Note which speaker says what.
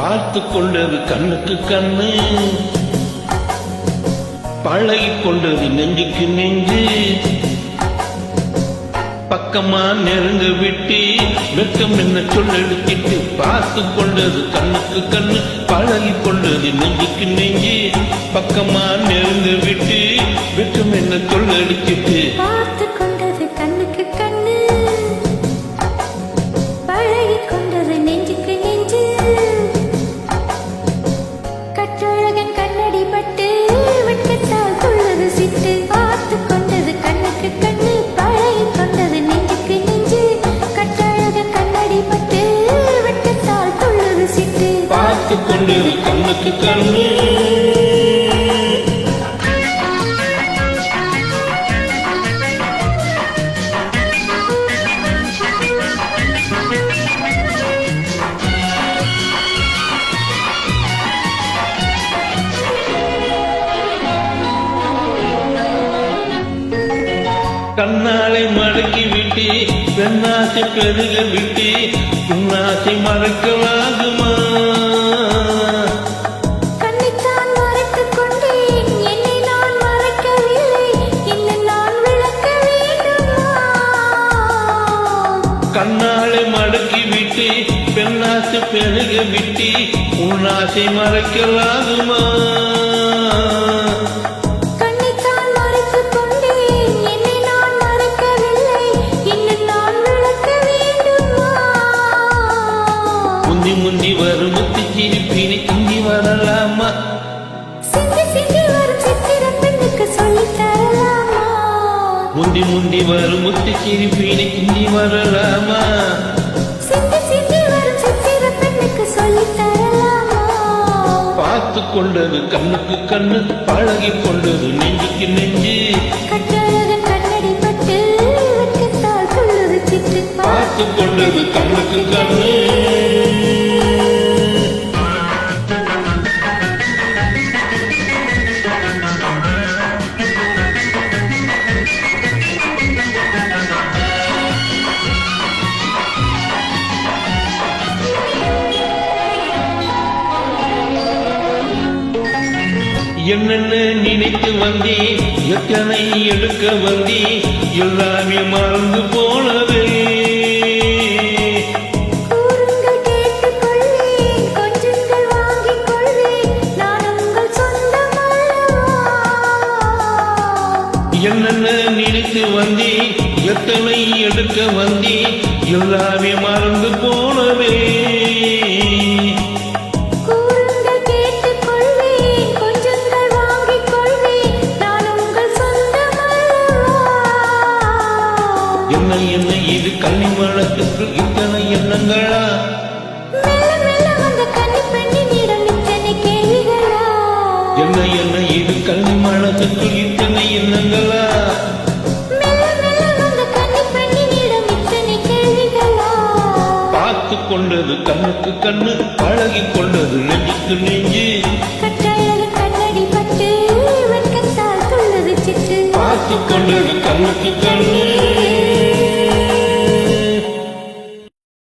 Speaker 1: பார்த்து கொண்டது கண்ணுக்கு கண்ணு, பழகி கொண்டது நெஞ்சுக்கு நெஞ்சு. பக்கமா நெருங்க விட்டு வெக்கம் என்ன சொல்லெடுத்திட்டு, பார்த்து கொண்டது கண்ணுக்கு கண்ணு, பழகி கொண்டது நெஞ்சுக்கு நெஞ்சு. பக்கமா நெருங்க விட்டு வெக்கம் என்ன சொல்லெடுத்திட்டு,
Speaker 2: பார்த்து கொண்டது கண்ணுக்கு கண்ணு, பழகி கொண்டது நெஞ்சுக்கு நெஞ்சு. கற்றழகன் கண்ணடி பட்டு வெட்கத்தால் துள்ளது சிட்டு. பார்த்து கொண்டது கண்ணுக்கு கண்ணு, பழகி கொண்டது நெஞ்சுக்கு நெஞ்சு. கற்றழகன் கண்ணடி பட்டு வெட்கத்தால் துள்ளது சிட்டு.
Speaker 1: பார்த்து கொண்டது கண்ணுக்கு கண்ணு. கண்ணாலை மடக்கி விட்டு பெண்ணாசை பெருக விட்டு உன்னாசை மறக்கலாகுமா?
Speaker 2: கண்ணைத்தான் மறைத்துக் கொண்டேன், என்னை நான் மறைக்கவில்லை, இன்னும் நான் விளக்க வேண்டுமா?
Speaker 1: கண்ணாலை மடக்கி விட்டு பெண்ணாசை பெருக விட்டு உன்னாசை மறக்கலாகுமா? முந்தி முந்தி வரும் முத்தி சிரிப்பினை இங்கி வரலாமா?
Speaker 2: சிந்தி சிந்தி வரும் சித்திர பெண்ணுக்கு சொல்லித் தரலாமா?
Speaker 1: முந்தி முந்தி வரும் முத்தி சிரிப்பினை இங்கி வரலாமா?
Speaker 2: சிந்தி சிந்தி வரும் சித்திர பெண்ணுக்கு சொல்லித் தரலாமா?
Speaker 1: பார்த்து கொண்டது கண்ணுக்கு கண்ணு, பழகி கொண்டது நெஞ்சுக்கு நெஞ்சு.
Speaker 2: கற்றழகன் கண்ணடி பட்டு வெட்கத்தால் துள்ளது சிட்டு.
Speaker 1: பார்த்து கொண்டது கண்ணுக்கு கண்ணு. என்னென்ன நினைத்து வந்தேன், எத்தனை எடுக்க வந்தேன், எல்லாமே மறந்து போனது.
Speaker 2: கூறுங்கள் கேட்டுக் கொள்வேன், கொஞ்சங்கள் வாங்கிக் கொள்வேன், நான் உங்கள் சொந்தம் அல்லவா?
Speaker 1: என்னென்ன நினைத்து வந்தேன், எத்தனை எடுக்க வந்தேன், எல்லாமே மறந்து போனவே. என்ன என்ன இது கன்னி மனத்துக்கு இத்தனை எண்ணங்களா? என்ன என்ன இது கன்னி மனத்துக்கு இத்தனை எண்ணங்களா? பார்த்து கொண்டது கண்ணுக்கு கண்ணு, பழகி கொண்டது நெஞ்சுக்கு நெஞ்சு. பார்த்து கொண்டது கண்ணுக்கு கண்ணு.